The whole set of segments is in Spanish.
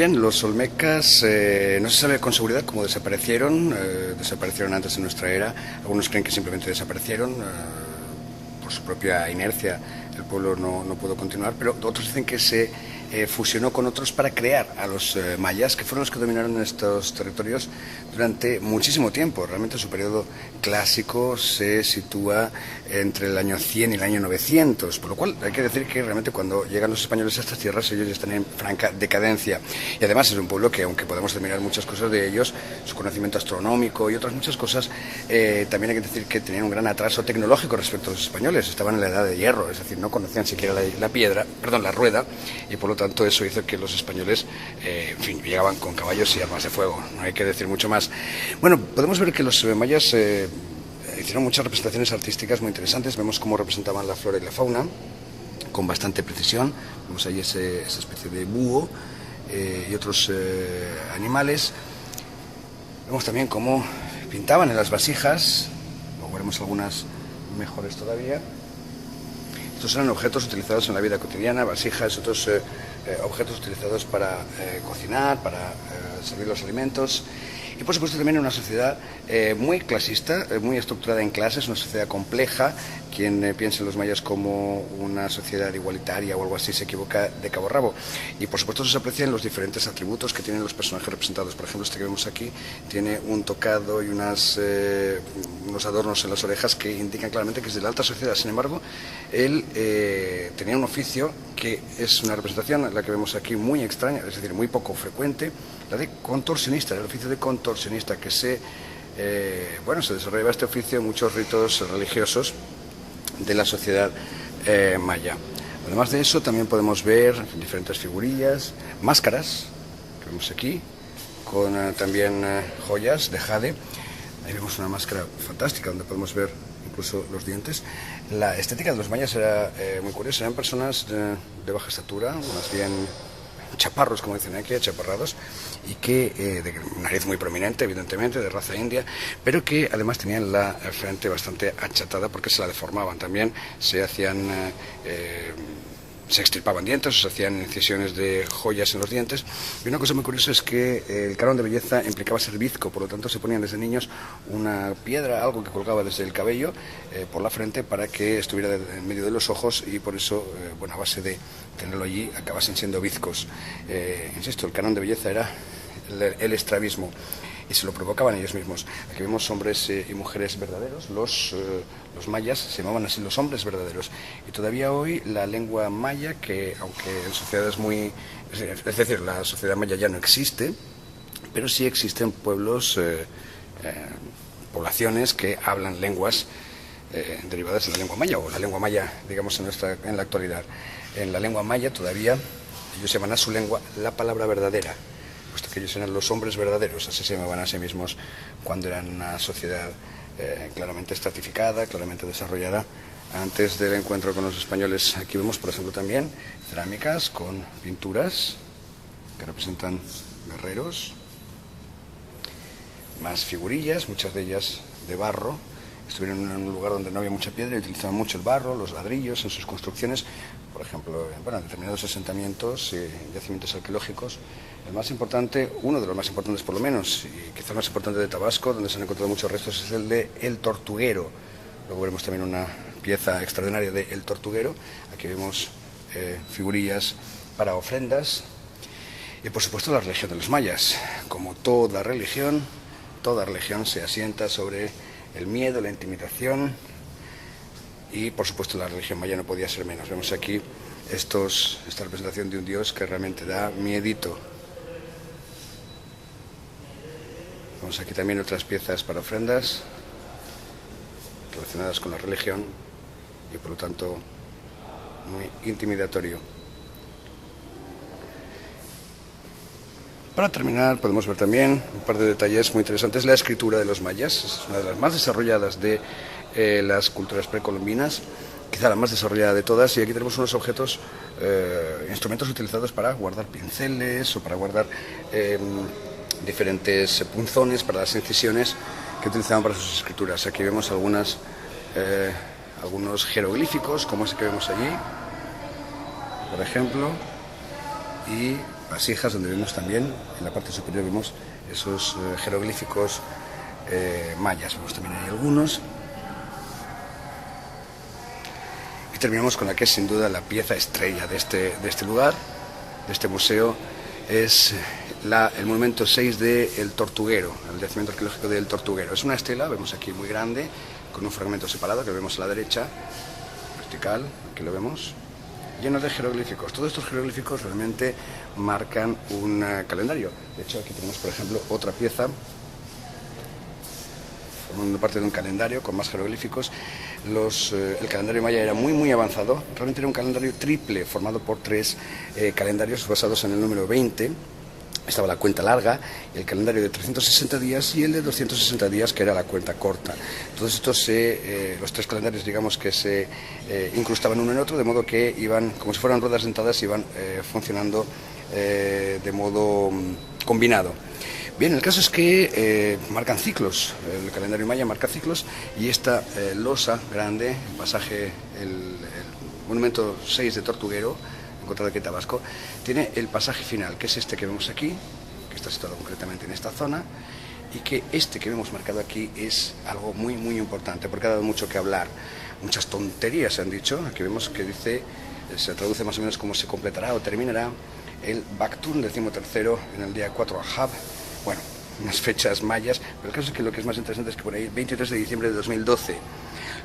Bien, los olmecas no se sabe con seguridad cómo desaparecieron, desaparecieron antes de nuestra era. Algunos creen que simplemente desaparecieron por su propia inercia, el pueblo no pudo continuar, pero otros dicen que se fusionó con otros para crear a los mayas, que fueron los que dominaron estos territorios durante muchísimo tiempo. Realmente su periodo clásico se sitúa entre el año 100 y el año 900, por lo cual hay que decir que realmente cuando llegan los españoles a estas tierras ellos ya están en franca decadencia, y además es un pueblo que, aunque podemos admirar muchas cosas de ellos, su conocimiento astronómico y otras muchas cosas, también hay que decir que tenían un gran atraso tecnológico respecto a los españoles. Estaban en la edad de hierro, es decir, no conocían siquiera la rueda, y por lo tanto eso hizo que los españoles en fin, llegaban con caballos y armas de fuego. No hay que decir mucho más. Bueno, podemos ver que los mayas hicieron muchas representaciones artísticas muy interesantes. Vemos cómo representaban la flora y la fauna con bastante precisión. Vemos ahí esa especie de búho y otros animales. Vemos también cómo pintaban en las vasijas. Luego veremos algunas mejores todavía. Estos eran objetos utilizados en la vida cotidiana, vasijas, otros objetos utilizados para cocinar, para servir los alimentos. Y por supuesto también una sociedad muy clasista, muy estructurada en clases, una sociedad compleja. Quien piensa en los mayas como una sociedad igualitaria o algo así se equivoca de cabo a rabo. Y por supuesto se aprecian los diferentes atributos que tienen los personajes representados. Por ejemplo, este que vemos aquí tiene un tocado y unos adornos en las orejas que indican claramente que es de la alta sociedad. Sin embargo, él tenía un oficio que es una representación, la que vemos aquí, muy extraña, es decir, muy poco frecuente, la de contorsionista, el oficio de contorsionista, que se desarrollaba este oficio en muchos ritos religiosos de la sociedad maya. Además de eso, también podemos ver diferentes figurillas, máscaras, que vemos aquí, con también joyas de jade. Ahí vemos una máscara fantástica donde podemos ver incluso los dientes. La estética de los mayas era muy curiosa. Eran personas de baja estatura, más bien chaparros, como dicen aquí, achaparrados, y que de nariz muy prominente, evidentemente, de raza india, pero que además tenían la frente bastante achatada porque se la deformaban. También se extirpaban dientes o se hacían incisiones de joyas en los dientes. Y una cosa muy curiosa es que el canon de belleza implicaba ser bizco, por lo tanto se ponían desde niños una piedra, algo que colgaba desde el cabello por la frente para que estuviera en medio de los ojos, y por eso, a base de tenerlo allí, acabasen siendo bizcos. Insisto, el canon de belleza era el estrabismo, y se lo provocaban ellos mismos. Aquí vemos hombres y mujeres verdaderos. Los mayas se llamaban así, los hombres verdaderos. Y todavía hoy la lengua maya, que aunque en sociedades es decir, la sociedad maya ya no existe, pero sí existen pueblos, poblaciones que hablan lenguas derivadas de la lengua maya, o la lengua maya, digamos, en la actualidad. En la lengua maya todavía ellos llaman a su lengua la palabra verdadera, puesto que ellos eran los hombres verdaderos, así se llamaban a sí mismos cuando eran una sociedad claramente estratificada, claramente desarrollada antes del encuentro con los españoles. Aquí vemos, por ejemplo, también cerámicas con pinturas que representan guerreros, más figurillas, muchas de ellas de barro. Estuvieron en un lugar donde no había mucha piedra y utilizaban mucho el barro, los ladrillos en sus construcciones. Por ejemplo, en determinados asentamientos y yacimientos arqueológicos. El más importante, uno de los más importantes por lo menos, y quizás el más importante de Tabasco, donde se han encontrado muchos restos, es el de El Tortuguero. Luego veremos también una pieza extraordinaria de El Tortuguero. Aquí vemos figurillas para ofrendas. Y por supuesto la religión de los mayas. Como toda religión se asienta sobre el miedo, la intimidación, y por supuesto la religión maya no podía ser menos. Vemos aquí esta representación de un dios que realmente da miedito. Vemos aquí también otras piezas para ofrendas relacionadas con la religión y por lo tanto muy intimidatorio. Para terminar, podemos ver también un par de detalles muy interesantes. La escritura de los mayas es una de las más desarrolladas de las culturas precolombinas, quizá la más desarrollada de todas, y aquí tenemos unos objetos, instrumentos utilizados para guardar pinceles o para guardar diferentes punzones para las incisiones que utilizaban para sus escrituras. Aquí vemos algunos jeroglíficos, como ese que vemos allí, por ejemplo, y vasijas donde vemos también, en la parte superior vemos esos jeroglíficos mayas, vemos también hay algunos. Y terminamos con la que es sin duda la pieza estrella de este lugar, de este museo, es el monumento 6 del Tortuguero, el yacimiento arqueológico del Tortuguero. Es una estela, vemos aquí muy grande, con un fragmento separado que vemos a la derecha, vertical, aquí lo vemos, lleno de jeroglíficos. Todos estos jeroglíficos realmente marcan un calendario. De hecho, aquí tenemos, por ejemplo, otra pieza, formando parte de un calendario con más jeroglíficos. El calendario maya era muy avanzado, realmente era un calendario triple, formado por 3 calendarios basados en el número 20. Estaba la cuenta larga, el calendario de 360 días y el de 260 días, que era la cuenta corta. Todos estos, los 3 calendarios, digamos que se incrustaban uno en otro, de modo que iban, como si fueran ruedas dentadas, iban funcionando de modo combinado. Bien, el caso es que marcan ciclos, el calendario maya marca ciclos, y esta losa grande, el pasaje, el monumento 6 de Tortuguero, encontrado aquí en Tabasco, tiene el pasaje final, que es este que vemos aquí, que está situado concretamente en esta zona, y que este que vemos marcado aquí es algo muy importante, porque ha dado mucho que hablar. Muchas tonterías se han dicho. Aquí vemos que dice, se traduce más o menos como se completará o terminará el Baktun 13º en el día 4 Ahab. Bueno, unas fechas mayas, pero el caso es que lo que es más interesante es que por ahí, 23 de diciembre de 2012,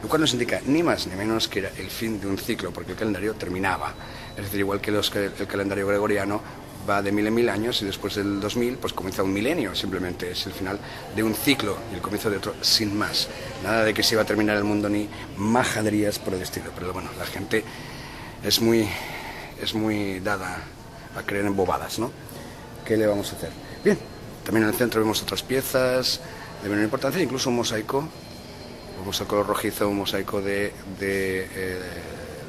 lo cual nos indica ni más ni menos que era el fin de un ciclo, porque el calendario terminaba. Es decir, igual que el calendario gregoriano va de 1000 en 1000 años y después del 2000 pues comienza un milenio, simplemente es el final de un ciclo y el comienzo de otro, sin más. Nada de que se iba a terminar el mundo ni majaderías por el estilo, pero bueno, la gente es muy dada a creer en bobadas, ¿no? ¿Qué le vamos a hacer? Bien, también en el centro vemos otras piezas de menor importancia, incluso un mosaico color rojizo, un mosaico de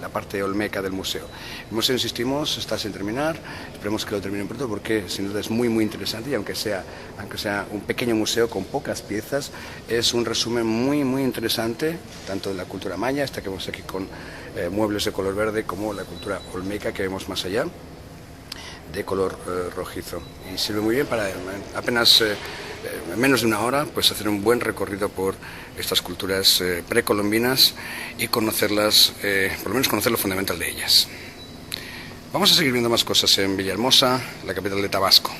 la parte olmeca del museo. El museo, insistimos, está sin terminar, esperemos que lo terminen pronto porque sin duda es muy interesante, y aunque sea un pequeño museo con pocas piezas, es un resumen muy interesante, tanto de la cultura maya, esta que vemos aquí con muebles de color verde, como la cultura olmeca que vemos más allá, de color rojizo. Y sirve muy bien para apenas en menos de una hora pues hacer un buen recorrido por estas culturas precolombinas y conocerlas, por lo menos conocer lo fundamental de ellas. Vamos a seguir viendo más cosas en Villahermosa, la capital de Tabasco.